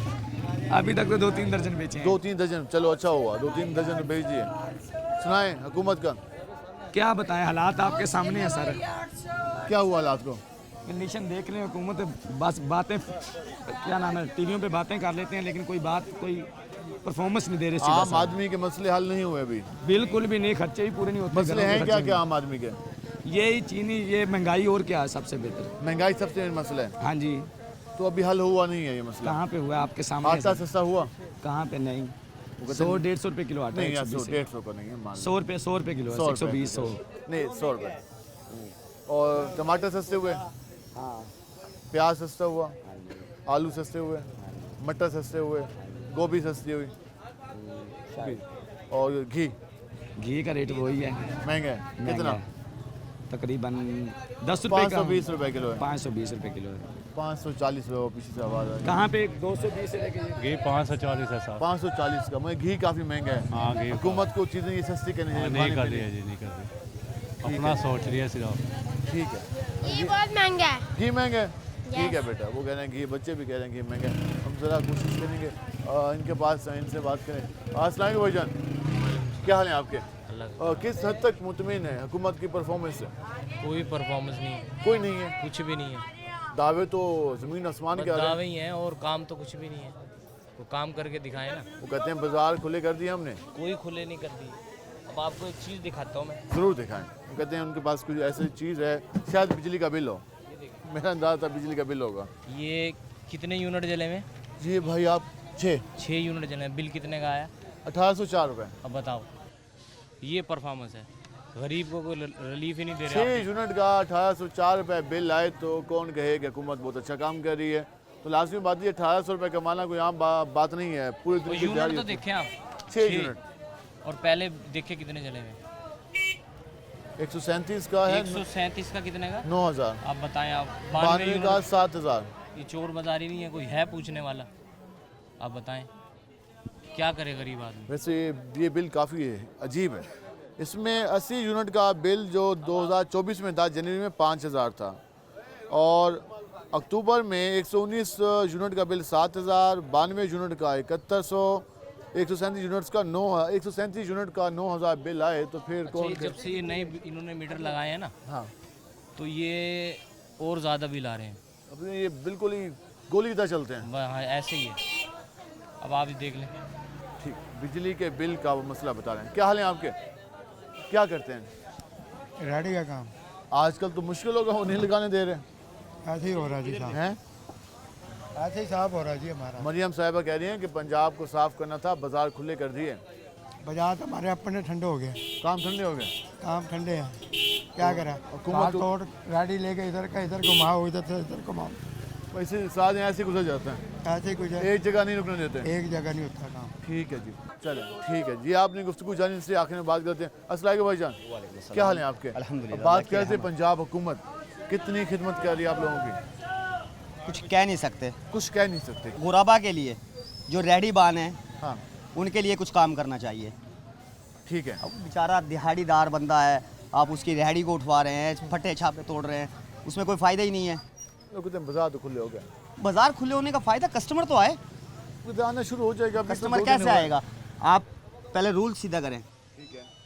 अभी तक तो 2-3 दर्जन बेचे हैं। 2-3 दर्जन, चलो अच्छा हुआ, 2-3 दर्जन बेच दिए। सुनाएं हुकूमत का क्या बताएं, हालात आपके सामने है सर। क्या हुआ हालात को? कंडीशन देख रहे हैं, हुकूमत बस बातें, क्या नाम है, टीवियों पे बातें कर लेते हैं, लेकिन कोई परफॉर्मेंस नहीं दे रहे। आम आदमी के मसले हल नहीं हुए अभी? बिल्कुल भी नहीं, खर्चे ही पूरे नहीं होते। मसले हैं क्या क्या आम आदमी के? यही चीनी, ये महंगाई, और क्या है सबसे बेहतर? महंगाई सबसे मसला है। हाँ जी। तो अभी हल हुआ नहीं है ये मसला? कहाँ पे हुआ आपके सामने? आटा सस्ता हुआ? कहाँ पे नहीं, 100-150 रुपये किलो आटा। नहीं, 100-150 का नहीं है, 100 रुपये किलो है, 120 नहीं 100 रुपये। और टमाटर सस्ते हुए? हाँ। प्याज सस्ता हुआ, आलू सस्ते हुए, मटर सस्ते हुए, गोभी सस्ती हुई, और घी का रेट वही है, महंगा है। कितना? तकरीबन 10 रुपये का, 520 रुपये किलो है। 520 रुपये किलो है। 540 रुपये, वो पीछे से आवाज़ आ रही है। कहाँ पे 220 से लेके घी 540 है साहब। 540 का, मगर घी काफ़ी महंगा है। हाँ घी हुकूमत को चीज़ें ये सस्ती करनी चाहिए। नहीं कर रही है जी, नहीं कर रही, अपना सोच रही है सिर्फ। ठीक है, ये बहुत महंगा है। घी महंगा है, ठीक है बेटा, वो कह रहे हैं घी, बच्चे भी कह रहे हैं घी महंगा है। हम ज़रा कोशिश करेंगे इनके पास, इनसे बात करें। अस्सलाम वालेकुम भाईजान, क्या हाल है आपके? किस हद तक मुतमिन है हुकूमत की परफॉर्मेंस से? कोई परफॉर्मेंस नहीं है, कोई नहीं है, कुछ भी नहीं है। दावे तो ज़मीन आसमान के आ रहे हैं। दावे ही हैं और काम तो कुछ भी नहीं है। वो काम करके दिखाए ना। वो कहते हैं बाजार खुले कर दिए हमने, कोई खुले नहीं कर दी। अब आपको एक चीज़ दिखाता हूँ मैं। ज़रूर दिखाएं। वो कहते हैं उनके पाछ कुछ ऐसी चीज़ है, शायद बिजली का बिल हो। मेरा अंदाज़ा था बिजली का बिल होगा। ये कितने यूनिट जले में? जी भाई आप 6 यूनिट जले। बिल कितने का आया? 1804 रुपये। अब बताओ, ये परफॉर्मेंस है। गरीब को कोई रिलीफ ही नहीं दे 6 रहे। यूनिट का 1804 रुपये बिल आए तो कौन कहे कि हुकूमत बहुत अच्छा काम कर रही है? तो लाजमी बात ये 1800 रुपये कमाना कोई आम बात नहीं है। पूरी दिन की यूनिट दिहाड़ी तो होती है। देखें आप, 6 यूनिट। और पहले देखे कितने जले में? 137 का है। 137 का कितने का? 9000। आप बताएं आप। 92 का 7000। ये चोर बाजारी नहीं है, कोई है पूछने वाला? आप बताएं क्या करे गरीब आदमी? वैसे ये बिल काफ़ी अजीब है। इसमें 80 यूनिट का बिल जो 2024 में था, जनवरी में 5000 था, और अक्टूबर में 119 यूनिट का बिल 7000, 92 यूनिट का 7100, 137 यूनिट्स का 137 यूनिट का 9000 बिल आए तो फिर कौन? जब से ये नए इन्होंने मीटर लगाए हैं ना, हाँ, तो ये और ज़्यादा बिल आ रहे हैं। अब ये बिल्कुल ही गोली की तरह चलते हैं। हाँ, ऐसे ही है। अब आप ही देख लें। ठीक, बिजली के बिल का वो मसला बता रहे हैं। क्या हाल है आपके? क्या करते हैं? रेडी का काम। आजकल तो मुश्किल होगा, वो नहीं लगाने दे रहे। ऐसे ही हो रहा जी साहब, हैं? ऐसे ही साफ हो रहा जी हमारा। मरियम साहिबा कह रही हैं कि पंजाब को साफ करना था, बाजार खुले कर दिए। बाजार तो हमारे अपने ठंडे हो गए, काम ठंडे हो गए। काम ठंडे हैं, क्या करें? हुकूमत तोड़ रेडी लेके इधर का इधर घुमाओ, इधर से इधर घुमाओ, वैसे साथ ऐसे गुजर जाते हैं। ऐसे ही कुछ है। एक जगह नहीं रुकने देते। एक जगह नहीं होता काम। ठीक है जी, चले ठीक है जी। आपने गुफ्तगू जानी से आखिर में बात करते हैं। अस्सलाम वालेकुम भाईजान, क्या हाल है आपके? अल्हम्दुलिल्लाह। बात करते हैं पंजाब हुकूमत कितनी खिदमत कर रही है आप लोगों की? कुछ कह नहीं सकते, कुछ कह नहीं सकते। गुराबा के लिए जो रेडी बान है, हाँ, उनके लिए कुछ काम करना चाहिए। ठीक है। अब बेचारा दिहाड़ीदार बंदा है, आप उसकी रेहड़ी को उठवा रहे हैं, फटे छापे तोड़ रहे हैं, उसमें कोई फ़ायदा ही नहीं है। कहते हैं बाजार तो खुले हो गए। बाजार खुले होने का फ़ायदा कस्टमर तो आए, आना शुरू हो जाएगा। कस्टमर कैसे आएगा? आप पहले रूल सीधा करें।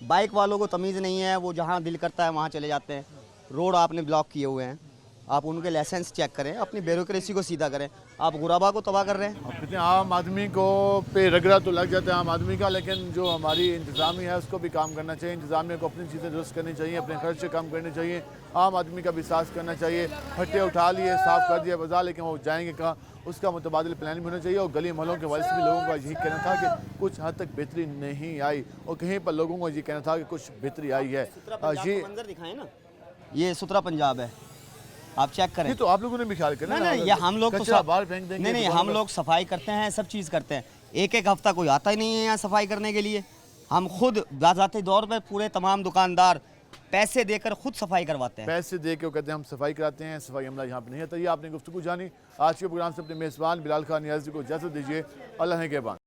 बाइक वालों को तमीज़ नहीं है, वो जहाँ दिल करता है वहाँ चले जाते हैं। रोड आपने ब्लॉक किए हुए हैं, आप उनके लाइसेंस चेक करें, अपनी ब्यूरोक्रेसी को सीधा करें। आप गुराबा को तबाह कर रहे हैं। अब कितने आम आदमी को पे रगड़ा तो लग जाता है आम आदमी का, लेकिन जो हमारी इंतज़ामी है उसको भी काम करना चाहिए। इंतज़ामिया को अपनी चीज़ें दुरुस्त करनी चाहिए, अपने खर्चे कम करने चाहिए, आम आदमी का भी साथ करना चाहिए। फट्टे उठा लिए, साफ़ कर दिया बाजार, लेकिन वो जाएंगे कहाँ? उसका मुतबादिल प्लान भी होना चाहिए। और गली मोहल्लों के वाले से भी लोगों का यही कहना था कि कुछ हद तक बेहतरी नहीं आई, और कहीं पर लोगों को ये कहना था कि कुछ बेहतरी आई है। ये मंजर दिखाएं ना, ये सुथरा पंजाब है, आप चेक करें। ये तो आप लोगों ने भी ख्याल करना। नहीं, ये हम लोग तो बाहर फेंक देंगे। नहीं, हम लोग सफाई करते हैं, सब चीज़ करते हैं। एक हफ्ता कोई आता ही नहीं है यहाँ सफाई करने के लिए। हम खुद ज़ाती तौर पे पूरे तमाम दुकानदार पैसे देकर खुद सफाई करवाते हैं। पैसे दे के वो कहते हैं हम सफाई कराते हैं, सफाई अमला यहाँ पे नहीं आता। ये आपने गुफ्तगू जानी। आज के प्रोग्राम से अपने मेज़बान बिलाल खान नियाज़ी को इजाज़त दीजिए। अल्लाह ने के बाद।